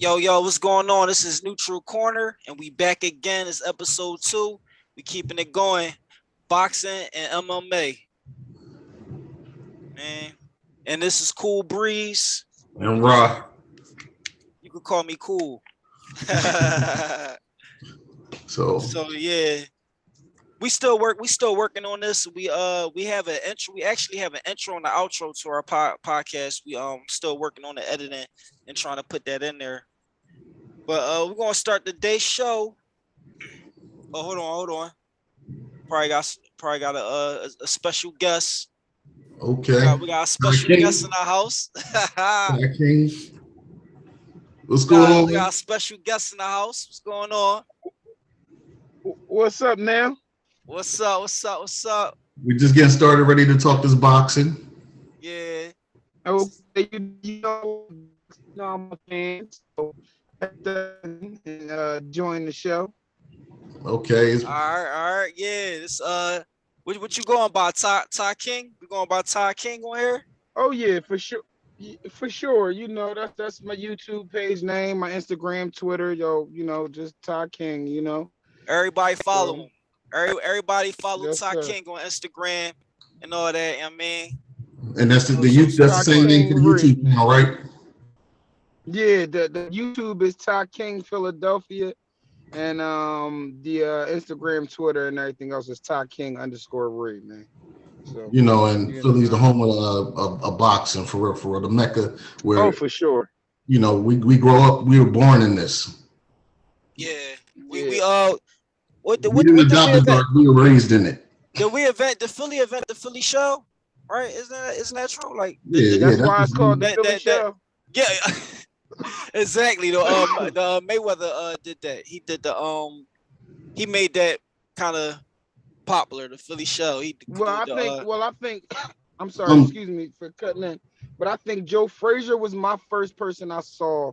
Yo, what's going on? This is Neutral Corner, and we back again. It's episode 2. We keeping it going. Boxing and MMA, man. And this is Cool Breeze. And Raw. You could call me Cool. So yeah, we still working on this. We have an intro. We actually have an intro and the outro to our podcast. We still working on the editing and trying to put that in there. But we're gonna start the day show. Oh, hold on. Probably got a special guest. okay. We got a special guest in our house. King. What's going on? We got a special guest in the house. What's going on? What's up now? What's up? We just getting started, ready to talk this boxing. Yeah. Okay, you know I'm a fan, so join the show. Okay. All right. Yeah. This what you going by? Ty King? We going by Ty King on here? Oh yeah, for sure. For sure, you know that's my YouTube page name, my Instagram, Twitter, just Ty King, Everybody follow him. Everybody follow Yes, Ty sir. King on Instagram and all that. I mean, And that's that's the same name for the YouTube channel, right? Yeah, the YouTube is Ty King Philadelphia, and the Instagram, Twitter, and everything else is Ty King _Reed, man. So And Philly's the home of boxing for real, the Mecca where for sure. We grow up, we were born in this. yeah. Yeah. We We didn't adopt it, we were raised in it. Did we event the Philly show? Right? Isn't that true? Like That's why it's called the Philly show. Yeah. Exactly. The Mayweather did that. He did he made that kind of popular, the Philly show. I think I'm sorry, excuse me for cutting in, but I think Joe Frazier was my first person I saw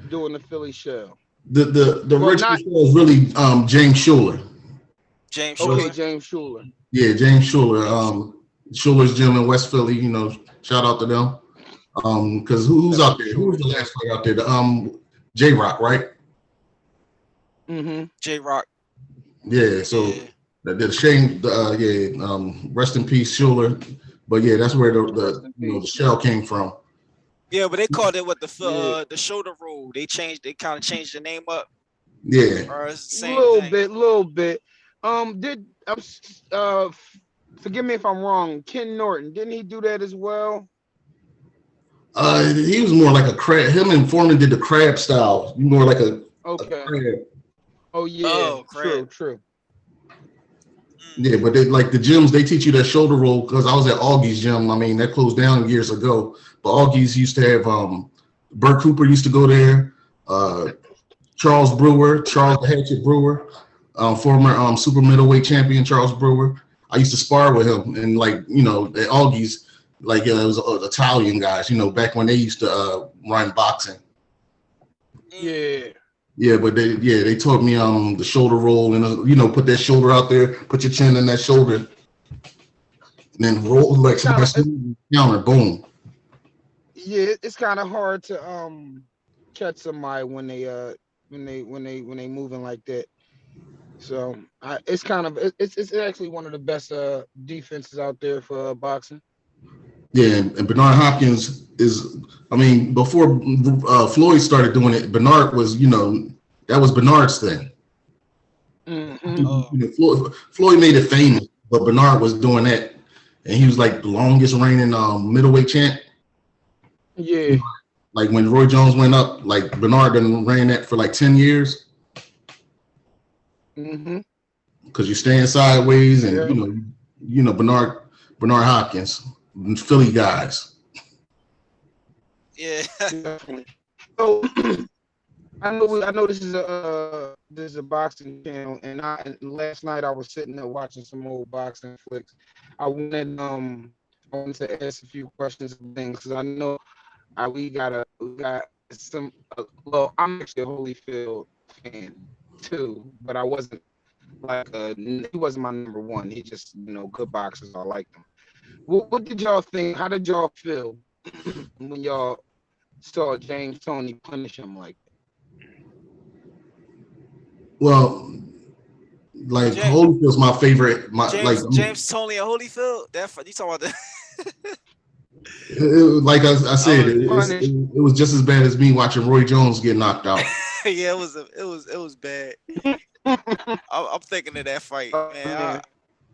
doing the Philly show. The original show was really James Schuler. James Schuler. Okay, James Schuler. Yeah, James Schuler. Schuler's Gym in West Philly. Shout out to them. Because who's out there? Who was the last fight out there? J Rock, right? Mm-hmm. J Rock. Yeah. So the shame. Rest in peace, Schuler. But yeah, that's where the shell came from. Yeah, but they called it the shoulder roll. They kind of changed the name up. Yeah. Or it's the same Little bit. Forgive me if I'm wrong. Ken Norton, didn't he do that as well? He was more like a crab. Him and Foreman did the crab style. More like a crab. Oh yeah. True. Yeah, but they like the gyms. They teach you that shoulder roll because I was at Augie's gym. I mean, that closed down years ago. But Augie's used to have Bert Cooper used to go there. Charles the Hatchet Brewer, former super middleweight champion Charles Brewer. I used to spar with him, and at Augie's. It was Italian guys, back when they used to run boxing. Yeah. Yeah, but they taught me the shoulder roll and put that shoulder out there, put your chin in that shoulder, and then roll like counter, boom. Yeah, it's kind of hard to catch somebody when they moving like that. So it's actually one of the best defenses out there for boxing. Yeah, and Bernard Hopkins before Floyd started doing it, Bernard was, that was Bernard's thing. Mm-hmm. Floyd made it famous, but Bernard was doing that, and he was like the longest reigning middleweight champ. Yeah. Like when Roy Jones went up, like Bernard done ran that for like 10 years. Mm-hmm. Because you're staying sideways, and Bernard Hopkins. Philly guys. Yeah. So I know this is a boxing channel, and last night I was sitting there watching some old boxing flicks. I wanted to ask a few questions and things because I know we got some. Well, I'm actually a Holyfield fan too, but I wasn't he wasn't my number one. He just good boxers. I liked him. What did y'all think? How did y'all feel when y'all saw James Toney punish him like that? Well, like James, Holyfield's my favorite. My like James Tony and Holyfield. You talking about that? like I I said, was Punish. it was just as bad as me watching Roy Jones get knocked out. yeah, it was bad. I'm thinking of that fight, man. Man. I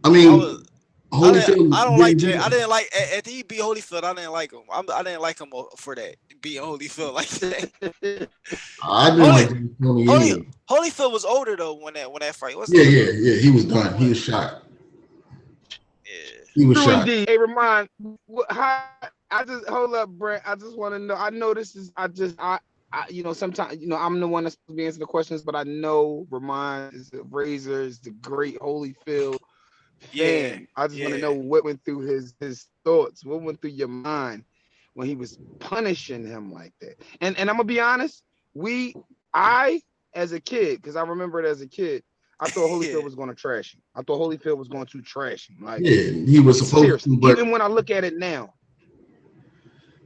I was mean, I Holyfield don't like didn't Jay. beat I him. didn't like after he beat Holyfield. I didn't like him. I didn't like him for that beating Holyfield like that. I didn't Holy like Tony Holy anyway. Holyfield was older though when that fight wasn't Yeah, he? yeah, yeah. He was done. He What? was shot. Yeah. He was True shot. indeed. Hey, Ramon, how, I just hold up, Brent. I just want to know. I know this is. Sometimes I'm the one that's supposed to be answering the questions, but I know Ramon is the Razor, is the great Holyfield Yeah. fan. I just want to Yeah. know what went through his thoughts, what went through your mind when he was punishing him like that. And I'm gonna be honest, I as a kid, because I remember it as a kid, I thought Yeah. Holyfield was going to trash him. I thought Holyfield was going to trash him. Like Yeah, he was Me too. supposed seriously, to, but even when I look at it now.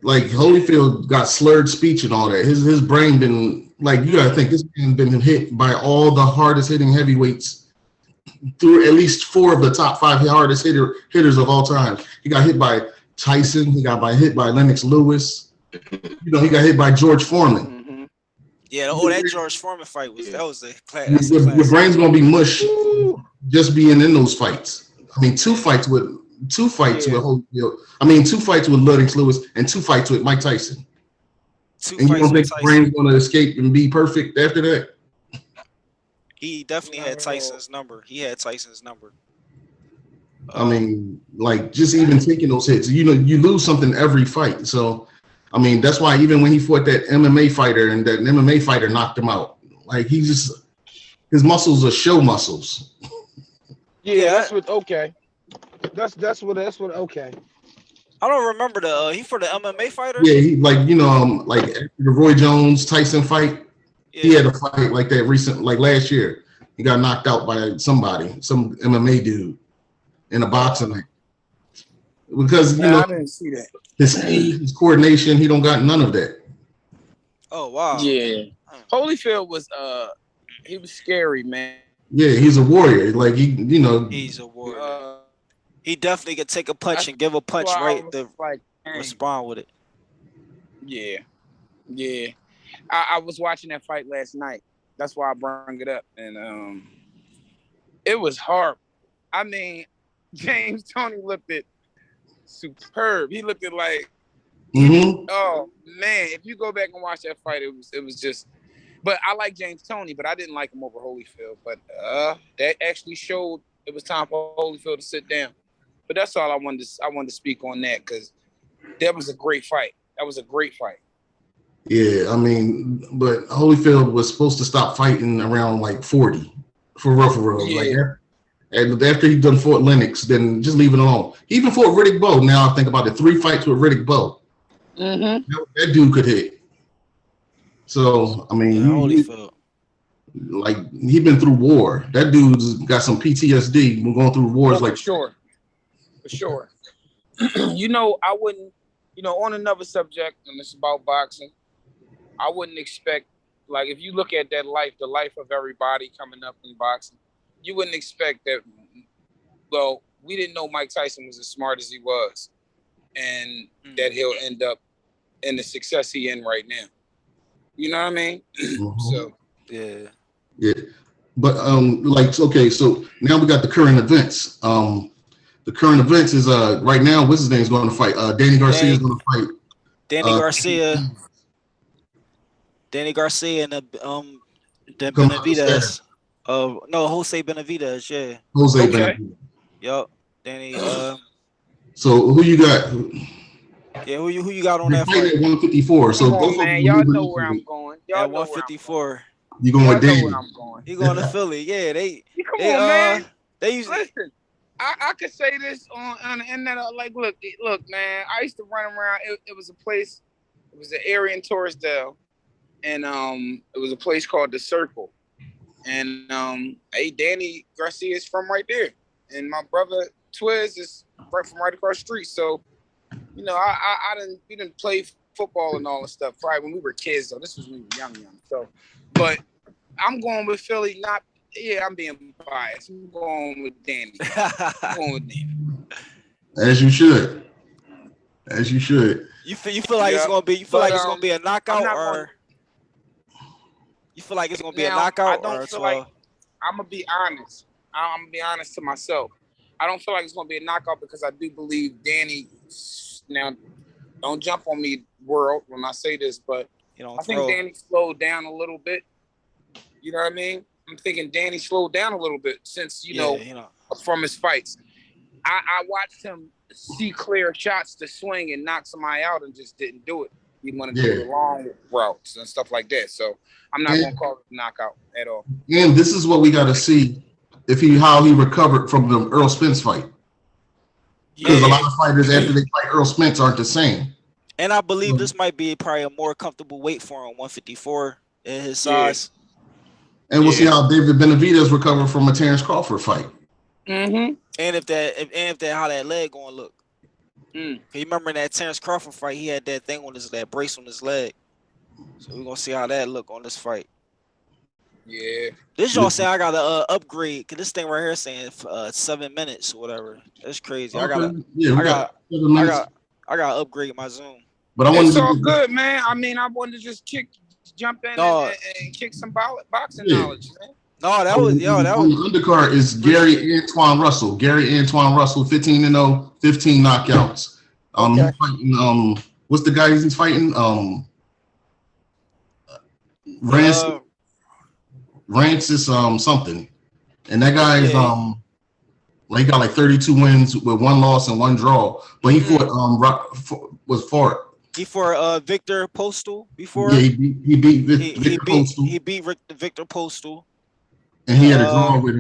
like Yeah. Holyfield got slurred speech and all that. His brain been like you gotta think this man been hit by all the hardest hitting heavyweights through at least four of the top five hardest hitters of all time. He got hit by Tyson. He got hit by Lennox Lewis. He got hit by George Foreman. Mm-hmm. Yeah. Oh, that George Foreman fight was that's a Your classic. brain's gonna be mush Ooh, just being in those fights. I mean, two fights yeah. with Holyfield. I mean, two fights with Lennox Lewis and two fights with Mike Tyson. Two And you fights don't with think the Tyson. brain's gonna escape and be perfect after that? He definitely Not had at all. Tyson's number. He had Tyson's number. I Um. mean, like just even taking those hits, you lose something every fight. So, I mean, that's why even when he fought that MMA fighter and that MMA fighter knocked him out, like his muscles are show muscles. Yeah, Yeah. that's what. Okay, that's what. Okay. I don't remember he for the MMA fighter. Yeah, he like after the Roy Jones Tyson fight, he Yeah. had a fight like that like last year. He got knocked out by somebody, some MMA dude in a boxing match. Because Nah, I didn't see that. his speed, his coordination, he don't got none of that. Oh wow. Yeah, Holyfield was he was scary, man. Yeah, he's a warrior. Like He's a warrior. Uh, He definitely could take a punch that's and give a punch why I right was to like, dang. respond with it. Yeah, yeah. I was watching that fight last night. That's why I brought it up, and it was horrible. I mean, James Tony looked at superb. He looked at like, Mm-hmm. oh man, if you go back and watch that fight, it was just. But I like James Tony, but I didn't like him over Holyfield. But that actually showed it was time for Holyfield to sit down. But that's all I wanted to speak on that because that was a great fight. That was a great fight. Yeah, I mean, but Holyfield was supposed to stop fighting around like 40 for real. Yeah. Like and after he done fought Lennox, then just leave it alone. He even fought Riddick Bowe. Now I think about it, 3 fights with Riddick Bowe. Mm-hmm. That dude could hit. So I mean, Yeah, Holyfield. like he been through war. That dude's got some PTSD when going through wars. Oh, Like for sure. I wouldn't. On another subject, and it's about boxing. I wouldn't expect, like, if you look at that life, the life of everybody coming up in boxing, you wouldn't expect that. Well, we didn't know Mike Tyson was as smart as he was, and that he'll end up in the success he in right now. You know what I mean? So Yeah. But okay, so now we got the current events. The current events is right now. What's his name is going to fight? Danny Garcia is going to fight. Danny Garcia. Danny Garcia and the Come on, Benavidez. No, Jose Benavidez. Yeah. Jose Okay. Benavidez. Yup. Danny. So who you got? Yeah. Who you got on You're that fighting fight? at 154. So come both on, of man. them Y'all moving know equal where I'm weight. going. At 154. You going with Y'all know Danny? where I'm going. He going to Philly. Yeah. Come on, man. They usually. Listen, I could say this on the internet. Like, look, man. I used to run around. It was a place. It was an area in Torresdale, and it was a place called the Circle. And hey, Danny Garcia is from right there, and my brother Twiz is right across the street. So, we didn't play football and all that stuff. Probably when we were kids, though. This was when we were young. So, but I'm going with Philly. I'm being biased. I'm going with Danny. I'm going with Danny. As you should. As you should. You feel like it's gonna be a knockout or you feel like it's gonna be a knockout I don't or feel like I'm gonna be honest. I'm gonna be honest to myself. I don't feel like it's gonna be a knockout because I do believe Danny. Now, don't jump on me, world, when I say this, but I think Danny slowed down a little bit. You know what I mean? I'm thinking Danny slowed down a little bit since from his fights. I watched him see clear shots to swing and knock somebody out and just didn't do it. He wanted to do the long routes and stuff like that. So I'm not gonna call it a knockout at all. And this is what we got to see how he recovered from the Earl Spence fight. Because a lot of fighters after they fight Earl Spence aren't the same. And I believe this might be probably a more comfortable weight for him, 154 in his size. And we'll see how David Benavidez recovered from a Terrence Crawford fight. Mm-hmm. And if that how that leg gonna look. You remember in that Terrence Crawford fight, he had that thing on that brace on his leg. So we're gonna see how that look on this fight. Yeah. This y'all say I gotta upgrade because this thing right here saying 7 minutes or whatever. That's crazy. Okay. I gotta upgrade my Zoom. But it's all good, man. I mean, I wanted to just jump in and kick some boxing knowledge, man. No, that was the undercard is Gary Antoine Russell. Gary Antoine Russell, 15-0, 15 knockouts. He's fighting what's the guy he's fighting? Rancis something. And that guy is he got like 32 wins with 1 loss and 1 draw. But he fought He fought Victor Postal before. Yeah, he beat Victor Postal. He beat Victor Postal. And he had a draw with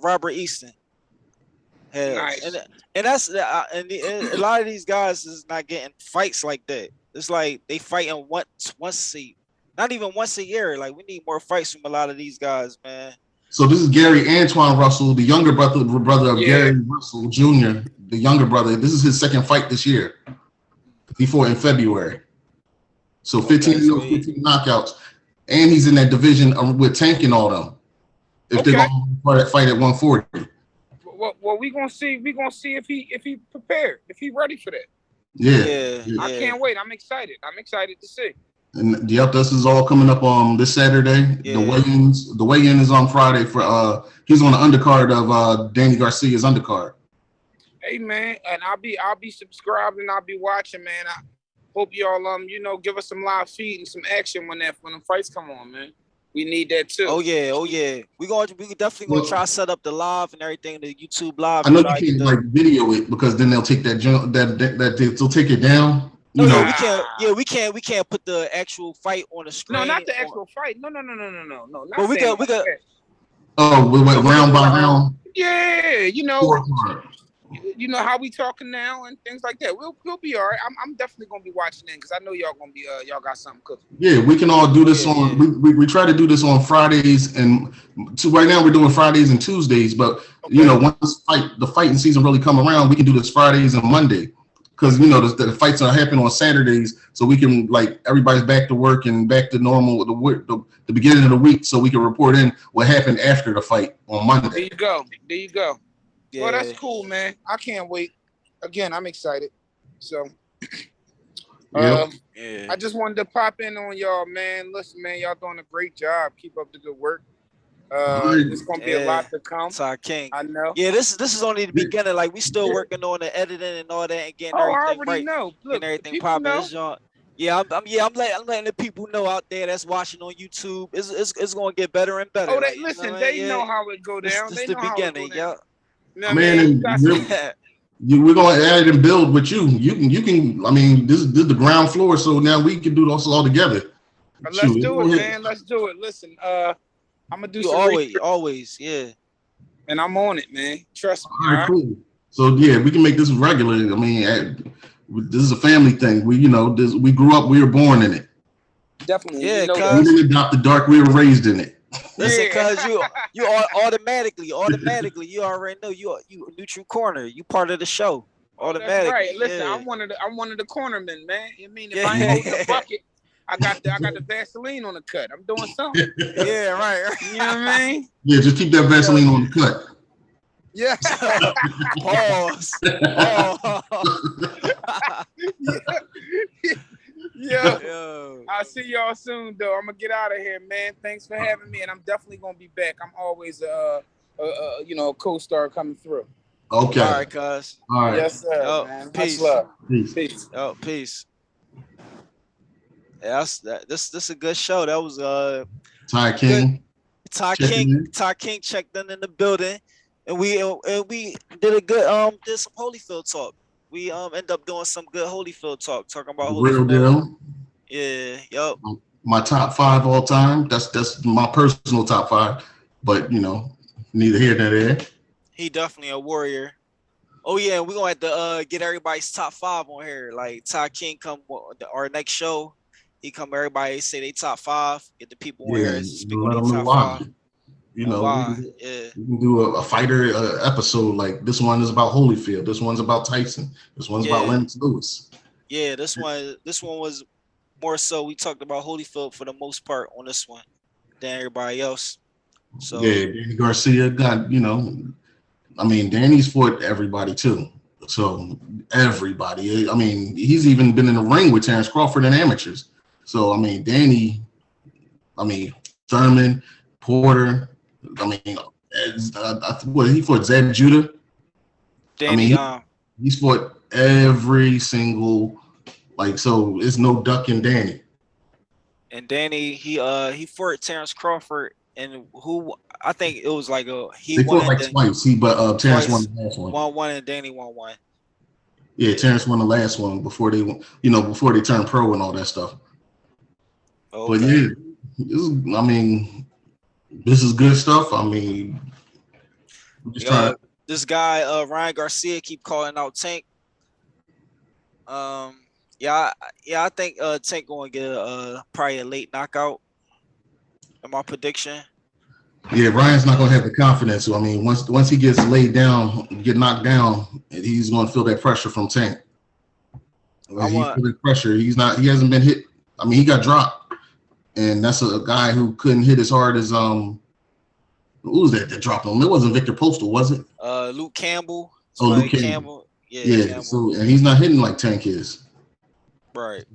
Robert Easton. Nice. And that's and a lot of these guys is not getting fights like that. It's like they fighting once not even once a year. Like we need more fights from a lot of these guys, man. So this is Gary Antoine Russell, the younger brother of Gary Russell Jr., the younger brother. This is his second fight this year. He fought in February. So 15 knockouts. And he's in that division with Tank and all them. If they're going to fight at 140. Well, we gonna see. We gonna see if he prepared, if he ready for that. Yeah. I can't wait. I'm excited to see. And this is all coming up on this Saturday. Yeah. The weigh-in is on Friday for he's on the undercard of Danny Garcia's undercard. Hey man, and I'll be subscribed and I'll be watching, man. I hope y'all give us some live feed and some action when the fights come on, man. We need that too. Oh yeah. We definitely gonna try to set up the live and everything, the YouTube live. I know you can't video it because then they'll take they'll take it down. We can't put the actual fight on the screen. No, not the actual fight. No. But we got. We went round by round. Yeah, you know how we talking now and things like that. We'll be all right. I'm definitely gonna be watching in because I know y'all gonna be y'all got something cooking. Yeah, we can all do this on. We try to do this on Fridays and right now we're doing Fridays and Tuesdays. But once the fighting season really come around, we can do this Fridays and Monday because the fights are happening on Saturdays, so we can everybody's back to work and back to normal the beginning of the week, so we can report in what happened after the fight on Monday. There you go. Yeah. Well, that's cool, man. I can't wait. Again, I'm excited. So, I just wanted to pop in on y'all, man. Listen, man, y'all doing a great job. Keep up the good work. It's gonna be a lot to come. Sorry, King. I know. Yeah, this is only the beginning. Like we still working on the editing and all that and getting everything I already right. know. Look, and everything popping. Yeah, I'm letting the people know out there that's watching on YouTube. It's gonna get better and better. Oh, they know how it go down. This the beginning, yeah. Man, we're gonna add and build with you. You can. I mean, this is the ground floor, so now we can do this all together. Let's do it, man. Let's do it. Listen, I'm gonna do some always, yeah. And I'm on it, man. Trust me. All right, cool. So we can make this regular. I mean, this is a family thing. We grew up. We were born in it. Definitely. Yeah, we didn't adopt the dark. We were raised in it. Listen, cause you are automatically, you already know you neutral corner. You part of the show. Automatically. That's right. Listen, I'm one of the cornermen, man. You mean if I ain't holding the bucket, I got the Vaseline on the cut. I'm doing something. Yeah, right. You know what I mean? Yeah, just keep that Vaseline on the cut. Yeah. Pause. Oh. Yeah. Yo. I'll see y'all soon, though. I'm gonna get out of here, man. Thanks for having me, and I'm definitely gonna be back. I'm always a co-star coming through. Okay. All right, cuz. All right. Yes, sir. Yo, Man. peace. Much love. Peace. Peace. Yo, peace. Yeah, this a good show. That was Ty King. Ty checking in. King checked in the building, and we did a good did some Holyfield talk. We end up doing some good Holyfield talk, talking about Real Holyfield. Deal. Yeah, yo. My top 5 all time. That's my personal top 5. But neither here nor there. He definitely a warrior. Oh yeah, we're gonna have to get everybody's top 5 on here. Like Ty King come our next show. He come everybody say they top 5. Get the people on here and speak let on them their know top why. 5. We Yeah. can do a fighter episode. Like this one is about Holyfield. This one's about Tyson. This one's about Lennox Lewis. Yeah, this one was more so we talked about Holyfield for the most part on this one than everybody else. So yeah, Danny Garcia got Danny's fought everybody too. So everybody. I mean, he's even been in the ring with Terrence Crawford and amateurs. So Danny. Thurman, Porter. He fought Zab Judah. Danny, he's fought every single. So it's no ducking Danny. And Danny, he fought Terrence Crawford, and who I think it was like they fought twice. Terrence won the last one. 1-1 and Danny 1-1. Yeah, Terrence won the last one before they turned pro and all that stuff. Okay. But yeah, this is good stuff. This guy Ryan Garcia keep calling out Tank. I think Tank gonna get probably a late knockout. In my prediction. Yeah, Ryan's not gonna have the confidence. So once he gets laid down, get knocked down, he's gonna feel that pressure from Tank. He feel that pressure. He hasn't been hit. He got dropped, and that's a guy who couldn't hit as hard as who was that dropped him? It wasn't Victor Postal, was it? Luke Campbell. Luke Campbell. Yeah. Campbell. So and he's not hitting like Tank is. Right.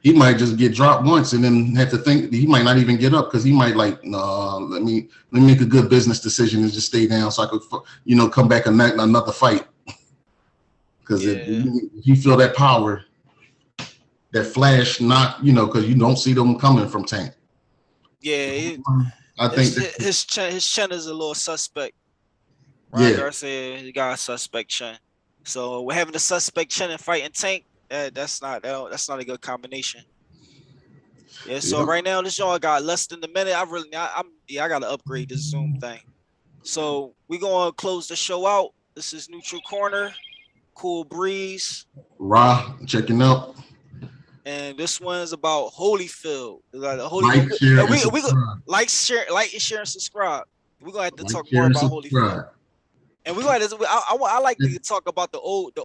He might just get dropped once and then have to think he might not even get up because he might let me make a good business decision and just stay down so I could come back another fight. Because if you feel that power, that flash knock, because you don't see them coming from Tank. Yeah, I think his chin is a little suspect. Ryan Garcia, he got a suspect chin. So we're having a suspect chin and fighting Tank. That's not a good combination. Yeah. So right now this y'all got less than a minute. I gotta upgrade this Zoom thing. So we gonna close the show out. This is Neutral Corner, Cool Breeze. Ra checking out. And this one's about Holyfield. Like, share, and subscribe. We're gonna have to talk more about Holyfield. And we're gonna. I like to talk about the